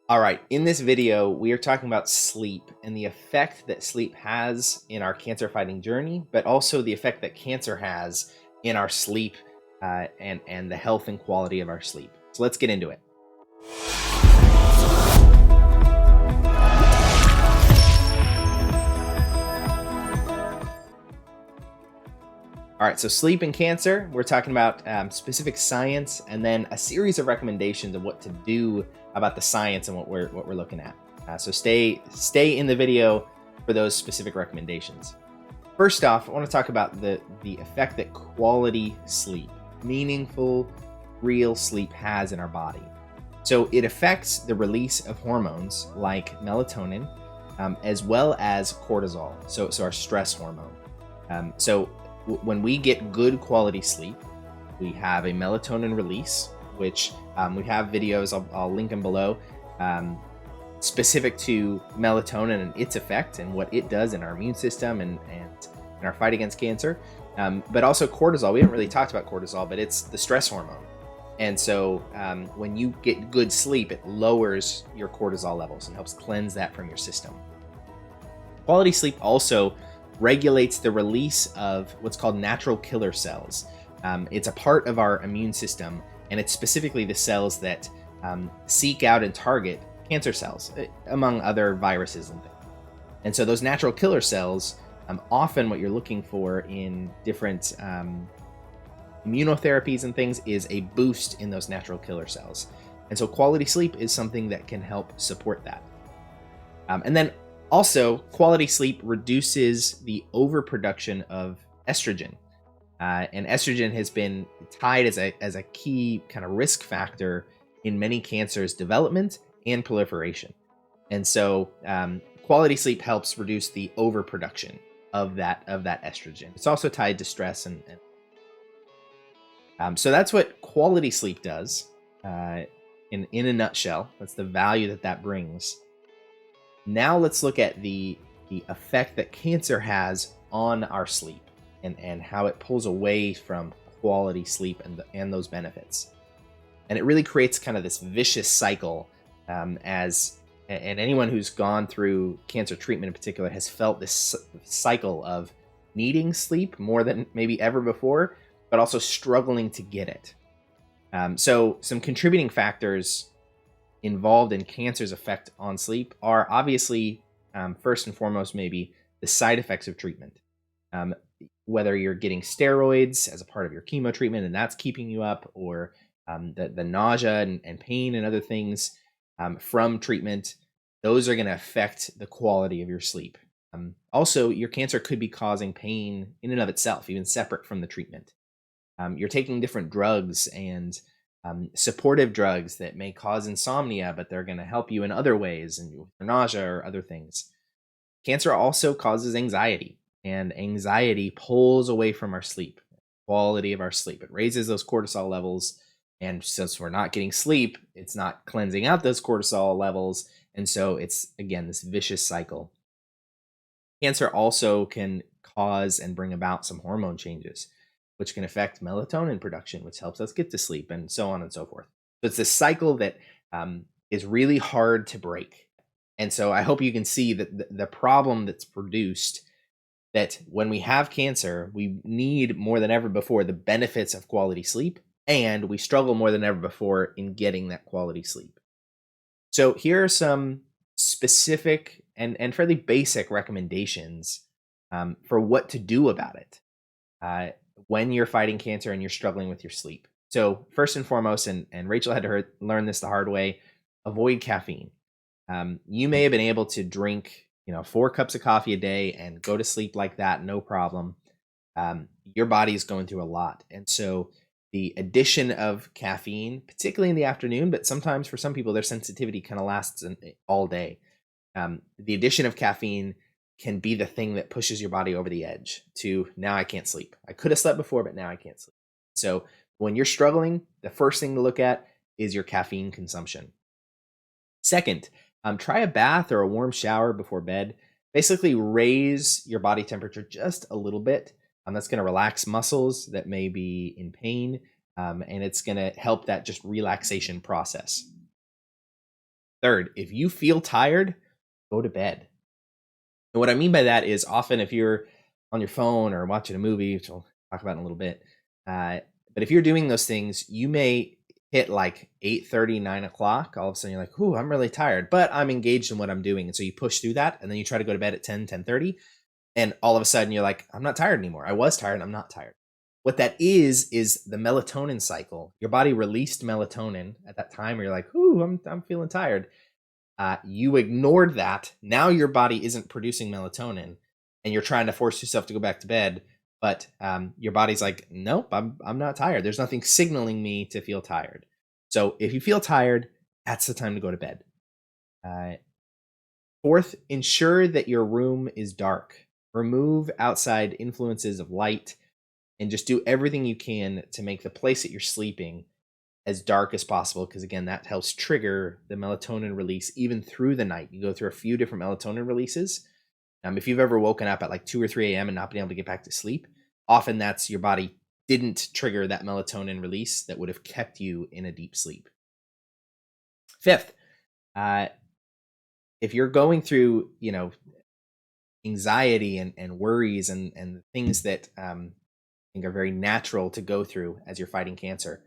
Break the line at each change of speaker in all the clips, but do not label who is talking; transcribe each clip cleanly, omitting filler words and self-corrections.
All right, in this video, we are talking about sleep and the effect that sleep has in our cancer fighting journey, but also the effect that cancer has in our sleep and the health and quality of our sleep. So let's get into it. All right, so sleep and cancer, we're talking about specific science and then a series of recommendations of what to do about the science and what we're looking at. So stay in the video for those specific recommendations. First off, I want to talk about the effect that quality sleep, meaningful, real sleep has in our body. So it affects the release of hormones like melatonin, as well as cortisol, so our stress hormone. When we get good quality sleep, we have a melatonin release, which we have videos, I'll link them below, specific to melatonin and its effect and what it does in our immune system and in our fight against cancer. But also cortisol. We haven't really talked about cortisol, but it's the stress hormone. And so when you get good sleep, it lowers your cortisol levels and helps cleanse that from your system. Quality sleep also regulates the release of what's called natural killer cells. It's a part of our immune system, and it's specifically the cells that seek out and target cancer cells, among other viruses and things. And so those natural killer cells, often what you're looking for in different immunotherapies and things is a boost in those natural killer cells. And so quality sleep is something that can help support that. And then also, quality sleep reduces the overproduction of estrogen. And estrogen has been tied as a key kind of risk factor in many cancers' development and proliferation. And so quality sleep helps reduce the overproduction of that estrogen. It's also tied to stress so that's what quality sleep does in a nutshell. That's the value that brings. Now let's look at the effect that cancer has on our sleep and how it pulls away from quality sleep and those benefits. And it really creates kind of this vicious cycle and anyone who's gone through cancer treatment in particular has felt this cycle of needing sleep more than maybe ever before, but also struggling to get it. So some contributing factors involved in cancer's effect on sleep are obviously, first and foremost, maybe the side effects of treatment. Whether you're getting steroids as a part of your chemo treatment and that's keeping you up, or the nausea and pain and other things from treatment, those are going to affect the quality of your sleep. Also, your cancer could be causing pain in and of itself, even separate from the treatment. You're taking different drugs and supportive drugs that may cause insomnia, but they're going to help you in other ways, and nausea or other things. Cancer also causes anxiety, and anxiety pulls away from our sleep, quality of our sleep. It raises those cortisol levels, and since we're not getting sleep, it's not cleansing out those cortisol levels, and so it's, again, this vicious cycle. Cancer also can cause and bring about some hormone changes, which can affect melatonin production, which helps us get to sleep, and so on and so forth. So it's this cycle that is really hard to break. And so I hope you can see that the problem that's produced, that when we have cancer, we need more than ever before the benefits of quality sleep, and we struggle more than ever before in getting that quality sleep. So here are some specific and fairly basic recommendations for what to do about it when you're fighting cancer and you're struggling with your sleep. So first and foremost, and Rachel had to learn this the hard way, avoid caffeine. You may have been able to drink 4 cups of coffee a day and go to sleep like that, no problem. Your body is going through a lot. And so the addition of caffeine, particularly in the afternoon, but sometimes for some people, their sensitivity kind of lasts all day. The addition of caffeine can be the thing that pushes your body over the edge to, now I can't sleep. I could have slept before, but now I can't sleep. So when you're struggling, the first thing to look at is your caffeine consumption. Second, try a bath or a warm shower before bed. Basically raise your body temperature just a little bit. That's going to relax muscles that may be in pain, and it's going to help that just relaxation process. Third, if you feel tired, go to bed. And what I mean by that is often if you're on your phone or watching a movie, which we'll talk about in a little bit, but if you're doing those things, you may hit like 8:30, 9 o'clock. All of a sudden you're like, ooh, I'm really tired, but I'm engaged in what I'm doing. And so you push through that and then you try to go to bed at 10, 10:30. And all of a sudden you're like, I'm not tired anymore. I was tired. I'm not tired. What that is the melatonin cycle. Your body released melatonin at that time where you're like, ooh, I'm feeling tired. You ignored that. Now your body isn't producing melatonin and you're trying to force yourself to go back to bed. But your body's like, nope, I'm not tired. There's nothing signaling me to feel tired. So if you feel tired, that's the time to go to bed. Fourth, ensure that your room is dark. Remove outside influences of light and just do everything you can to make the place that you're sleeping as dark as possible, because again, that helps trigger the melatonin release even through the night. You go through a few different melatonin releases. If you've ever woken up at like 2 or 3 a.m. and not been able to get back to sleep, often that's your body didn't trigger that melatonin release that would have kept you in a deep sleep. Fifth, if you're going through, anxiety and worries and things that I think are very natural to go through as you're fighting cancer,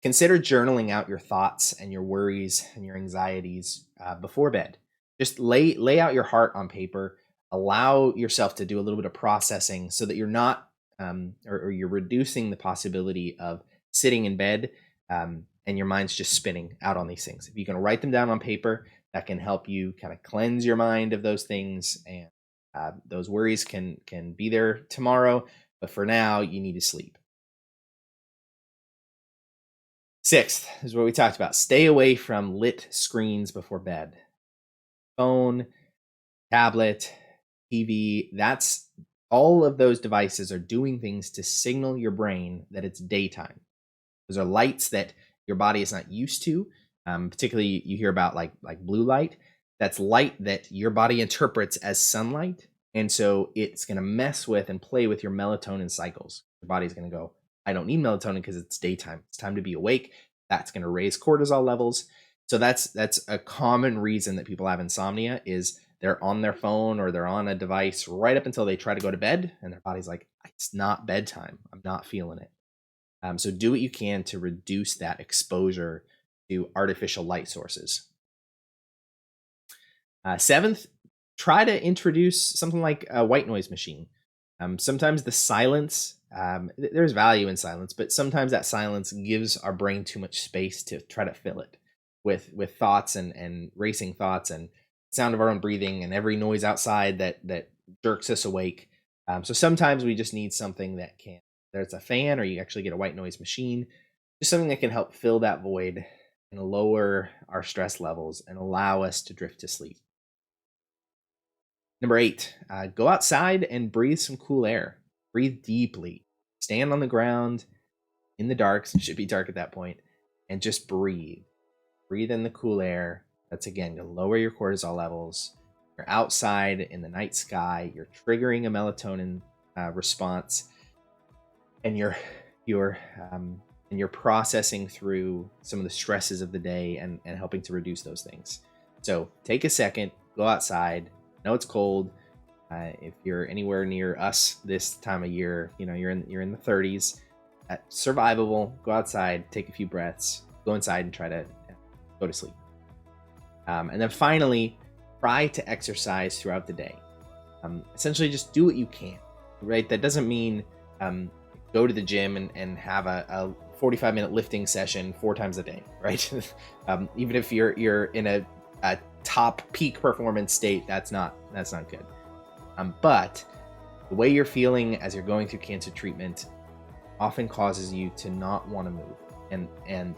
consider journaling out your thoughts and your worries and your anxieties before bed. Just lay out your heart on paper. Allow yourself to do a little bit of processing so that you're not, or you're reducing the possibility of sitting in bed and your mind's just spinning out on these things. If you can write them down on paper, that can help you kind of cleanse your mind of those things, and those worries can be there tomorrow, but for now, you need to sleep. Sixth is what we talked about. Stay away from lit screens before bed. Phone, tablet, TV, that's all of those devices are doing things to signal your brain that it's daytime. Those are lights that your body is not used to. Particularly, you hear about like blue light. That's light that your body interprets as sunlight, and so it's going to mess with and play with your melatonin cycles. Your body's going to go, I don't need melatonin because it's daytime. It's time to be awake. That's going to raise cortisol levels. So that's a common reason that people have insomnia is they're on their phone or they're on a device right up until they try to go to bed, and their body's like, it's not bedtime. I'm not feeling it. So do what you can to reduce that exposure to artificial light sources. Seventh, try to introduce something like a white noise machine. Sometimes the silence, there's value in silence, but sometimes that silence gives our brain too much space to try to fill it with thoughts and racing thoughts and sound of our own breathing and every noise outside that jerks us awake. So sometimes we just need something that can, whether it's a fan or you actually get a white noise machine, just something that can help fill that void and lower our stress levels and allow us to drift to sleep. Number 8, go outside and breathe some cool air. Breathe deeply. Stand on the ground in the dark, it should be dark at that point, and just breathe. Breathe in the cool air. That's again to lower your cortisol levels. You're outside in the night sky. You're triggering a melatonin response, and you're processing through some of the stresses of the day and helping to reduce those things. So take a second, go outside. I know it's cold. If you're anywhere near us this time of year, you're in the 30s. Survivable. Go outside, take a few breaths, go inside, and try to go to sleep. And then finally, try to exercise throughout the day. Essentially, just do what you can. Right? That doesn't mean go to the gym and have a 45-minute lifting session 4 times a day. Right? Even if you're in a top peak performance state, that's not good. But the way you're feeling as you're going through cancer treatment often causes you to not want to move, and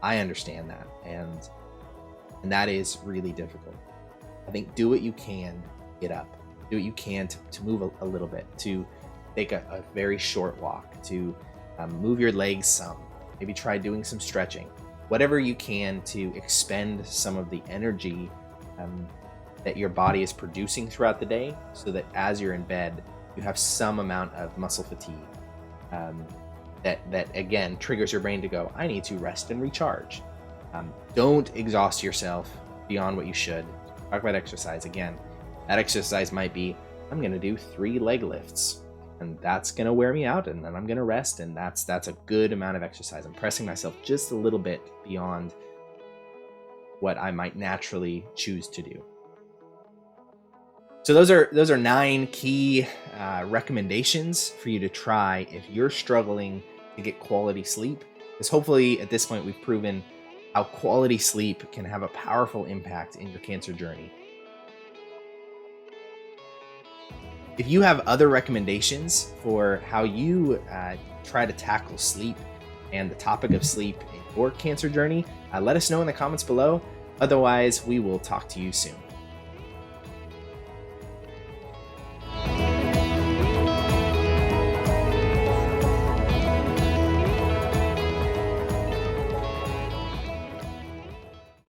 I understand that, and that is really difficult. I think do what you can, get up, do what you can to move a little bit, to take a very short walk, to move your legs some, maybe try doing some stretching, whatever you can to expend some of the energy that your body is producing throughout the day, so that as you're in bed, you have some amount of muscle fatigue that again triggers your brain to go, I need to rest and recharge. Don't exhaust yourself beyond what you should. Talk about exercise again. That exercise might be, I'm going to do 3 leg lifts, and that's going to wear me out, and then I'm going to rest, and that's a good amount of exercise. I'm pressing myself just a little bit beyond what I might naturally choose to do. So those are 9 key recommendations for you to try if you're struggling to get quality sleep. Because hopefully at this point we've proven how quality sleep can have a powerful impact in your cancer journey. If you have other recommendations for how you try to tackle sleep and the topic of sleep in your cancer journey, let us know in the comments below. Otherwise, we will talk to you soon.